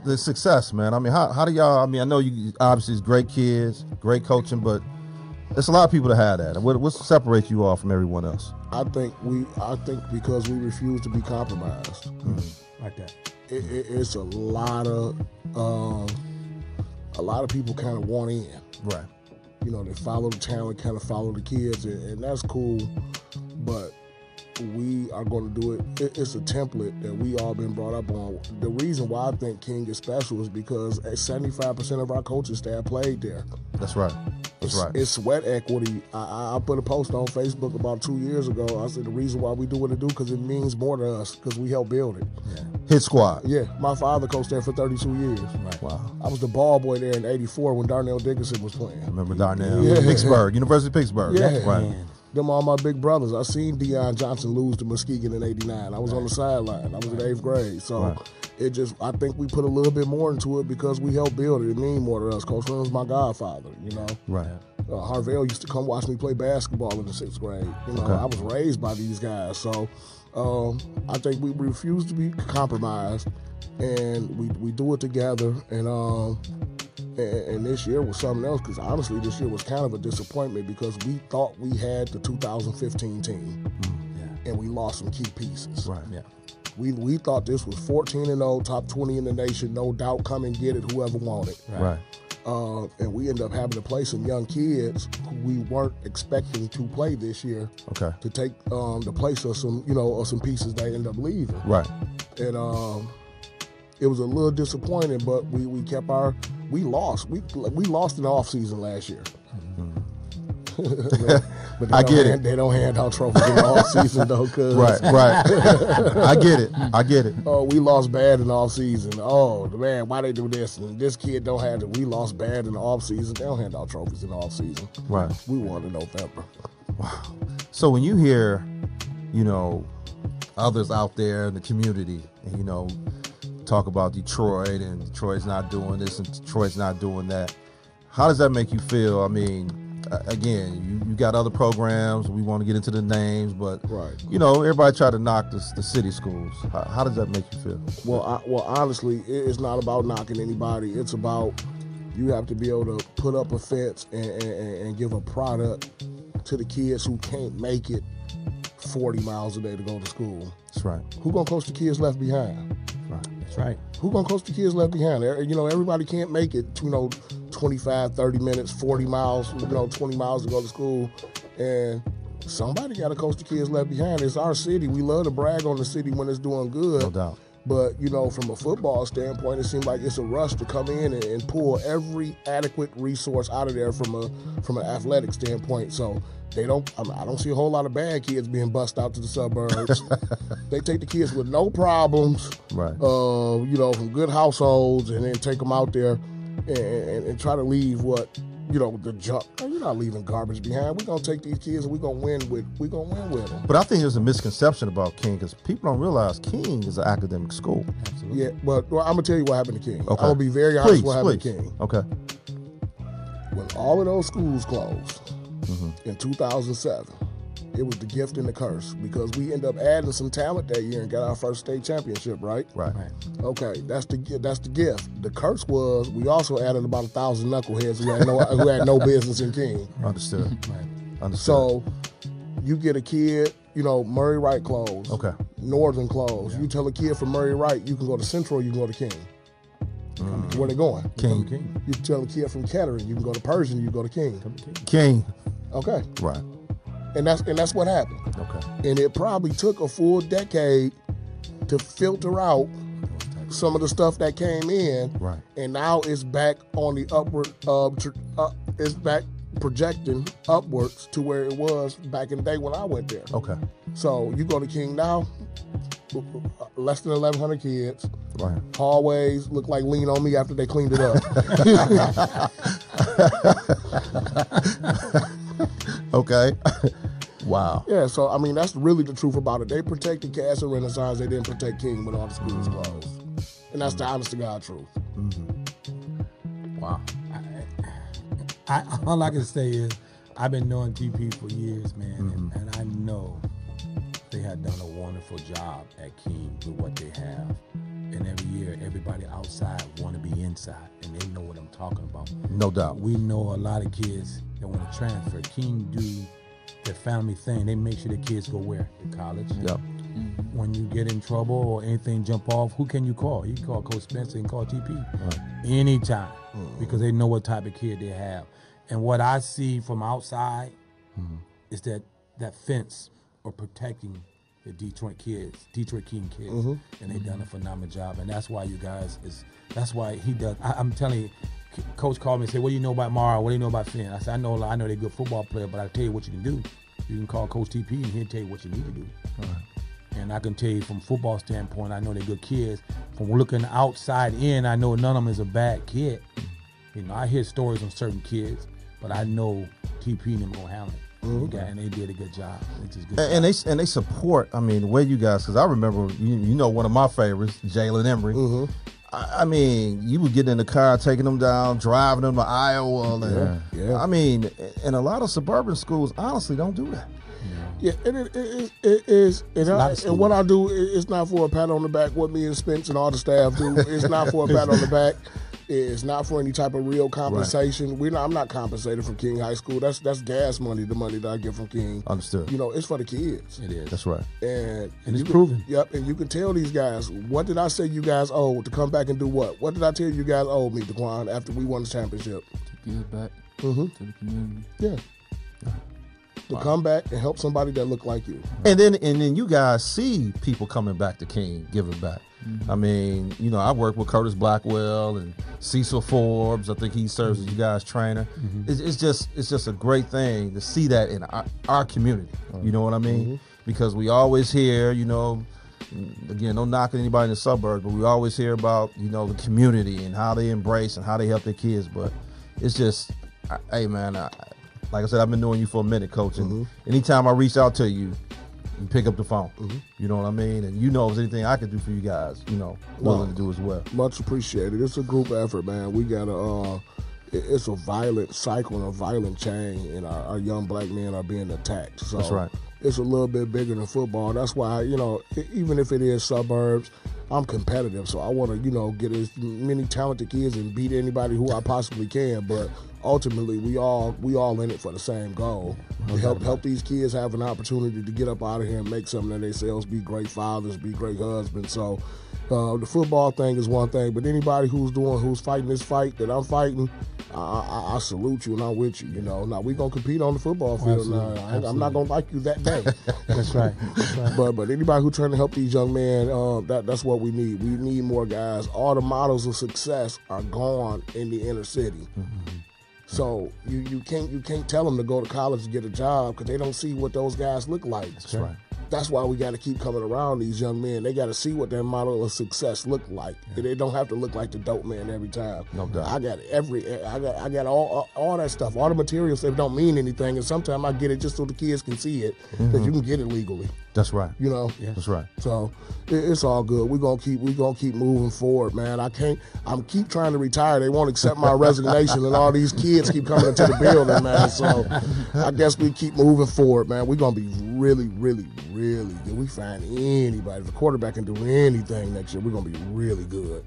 the success, man? I mean, how do y'all? I mean, I know you obviously it's great kids, great coaching, but there's a lot of people that have that. What separates you all from everyone else? I think because we refuse to be compromised. Like that. It's a lot of people kind of want in. Right. You know, they follow the talent, kind of follow the kids, and that's cool. But we are going to do it. It's a template that we all been brought up on. The reason why I think King is special is because 75% of our coaching staff played there. That's right. It's sweat equity. I put a post on Facebook about 2 years ago. I said the reason why we do what we do because it means more to us because we helped build it. Yeah. Hit squad. Yeah, my father coached there for 32 years. Right. Wow. I was the ball boy there in '84 when Darnell Dickinson was playing. I remember Darnell. Yeah. Pittsburgh, University of Pittsburgh. Yeah. Right. Man. Them all my big brothers. I seen Deion Johnson lose to Muskegon in '89. I was on the sideline. I was in 8th grade. So I think we put a little bit more into it because we helped build it. It means more to us. Coach Lynn's my godfather, you know. Right. Harvell used to come watch me play basketball in the 6th grade. You know, I was raised by these guys. So I think we refuse to be compromised, and we do it together. And this year was something else because honestly, this year was kind of a disappointment because we thought we had the 2015 team, and we lost some key pieces. Right. Yeah. We thought this was 14-0, top 20 in the nation, no doubt. Come and get it, whoever wanted. Right. And we ended up having to play some young kids who we weren't expecting to play this year. Okay. To take the place of some pieces that ended up leaving. Right. And it was a little disappointing, but we kept we lost. We lost in the offseason last year. But I get it. They don't hand out trophies in the offseason though, cause right. I get it. Oh, we lost bad in the offseason. Oh man, why they do this? And this kid don't have it. We lost bad in the offseason. They don't hand out trophies in the offseason. Right. We won in November. Wow. So when you hear, others out there in the community, and talk about Detroit and Detroit's not doing this and Detroit's not doing that, how does that make you feel? I mean, again, you got other programs. We want to get into the names, but everybody try to knock the city schools. How does that make you feel? Well, honestly, it's not about knocking anybody. It's about you have to be able to put up a fence and give a product to the kids who can't make it 40 miles a day to go to school. That's right. Who gonna coach the kids left behind? That's right. Who gonna coach the kids left behind? Everybody can't make it. 25, 30 minutes, 40 miles, 20 miles to go to school. And somebody got to coach the kids left behind. It's our city. We love to brag on the city when it's doing good. No doubt. But, from a football standpoint, it seems like it's a rush to come in and pull every adequate resource out of there from an athletic standpoint. So I don't see a whole lot of bad kids being bussed out to the suburbs. They take the kids with no problems, right? From good households, and then take them out there and try to leave the junk. You're not leaving garbage behind. We're gonna take these kids and we're gonna win with them. But I think there's a misconception about King because people don't realize King is an academic school. Absolutely. Yeah, but I'm gonna tell you what happened to King. Okay. I'm gonna be very honest what happened to King. Okay. When all of those schools closed in 2007, it was the gift and the curse because we ended up adding some talent that year and got our first state championship, right? Right. Okay, that's the gift. The curse was we also added about 1,000 knuckleheads who had no business in King. Understood. Right. Understood. So you get a kid, Murray Wright closed. Okay. Northern closed. Yeah. You tell a kid from Murray Wright you can go to Central, you can go to King. Where they going? King. You tell a kid from Kettering you can go to Pershing, you go to King. King. Okay. Right. And that's what happened. Okay. And it probably took a full decade to filter out some of the stuff that came in. Right. And now it's back on the upward. It's back projecting upwards to where it was back in the day when I went there. Okay. So you go to King now, less than 1,100 kids. Right. Hallways look like Lean on Me after they cleaned it up. Okay. Wow. Yeah, so I mean that's really the truth about it. They protected Cass and Renaissance, they didn't protect King when all the schools closed. And that's the honest to God truth. Mm-hmm. Wow. All I can say is I've been knowing TP for years, man, and I know they had done a wonderful job at King with what they have. And every year, everybody outside want to be inside, and they know what I'm talking about. No doubt. We know a lot of kids that want to transfer. King do the family thing. They make sure the kids go where? To college. Yep. When you get in trouble or anything jump off, who can you call? You can call Coach Spencer and call TP Right. anytime because they know what type of kid they have. And what I see from outside is that fence or protecting the Detroit King kids, and they done a phenomenal job. And that's why you guys that's why he does. I'm telling you, Coach called me and said, "What do you know about Mara? What do you know about Finn?" I said, "I know they're a good football player, but I tell you what you can do. You can call Coach TP and he'll tell you what you need to do." And I can tell you from football standpoint, I know they're good kids. From looking outside in, I know none of them is a bad kid. You know, I hear stories on certain kids, but I know TP and them gonna handle it. And they did a good job. It's just good And they support. I mean, the way you guys, because I remember, you know, one of my favorites, Jalen Emery. I mean, you would get in the car, taking them down, driving them to Iowa. And, I mean, and a lot of suburban schools honestly don't do that. Yeah, and it is, and what I do is not for a pat on the back. What me and Spence and all the staff do, it's not for a pat on the back. It's not for any type of real compensation. Right. I'm not compensated from King High School. That's gas money, the money that I get from King. Understood. You know, it's for the kids. It is. That's right. And it's proven. Yep, and you can tell these guys, what did I say you guys owe to come back and do what? What did I tell you guys owe me, DeQuan, after we won the championship? To give back to the community. Yeah. To come back and help somebody that look like you. And then you guys see people coming back to King, giving back. I mean, you know, I work with Curtis Blackwell and Cecil Forbes. I think he serves as you guys' trainer. It's just a great thing to see that in our community. You know what I mean? Because we always hear, you know, again, no knocking anybody in the suburbs, but we always hear about, you know, the community and how they embrace and how they help their kids. But it's just, hey, man, like I said, I've been knowing you for a minute, Coach. And anytime I reach out to you, you pick up the phone. You know what I mean? And you know if there's anything I can do for you guys, you know, willing to do as well. Much appreciated. It's a group effort, man. We got it's a violent cycle and a violent chain, and our young black men are being attacked. So That's right. It's a little bit bigger than football. That's why, you know, even if it is suburbs, I'm competitive. So I want to, you know, get as many talented kids and beat anybody who I possibly can. But ultimately, we all in it for the same goal. To help these kids have an opportunity to get up out of here and make something of themselves, be great fathers, be great husbands. So the football thing is one thing, but anybody who's fighting this fight that I'm fighting, I salute you and I'm with you. You know, now we gonna compete on the football field. Now I'm not gonna like you that day. That's right. But anybody who's trying to help these young men, that's what we need. We need more guys. All the models of success are gone in the inner city. So you can't tell them to go to college to get a job because they don't see what those guys look like. That's right. That's why we got to keep coming around these young men. They got to see what their model of success look like. They don't have to look like the dope man every time. No doubt. I got all that stuff, all the materials that don't mean anything, and sometimes I get it just so the kids can see it that you can get it legally. That's right. You know. That's right. So it's all good. We're gonna keep moving forward, man. I'm keep trying to retire. They won't accept my resignation, and all these kids keep coming into the building, man. So I guess we keep moving forward, man. We're gonna be really, really, really good. We find anybody. If the quarterback can do anything next year, we're gonna be really good.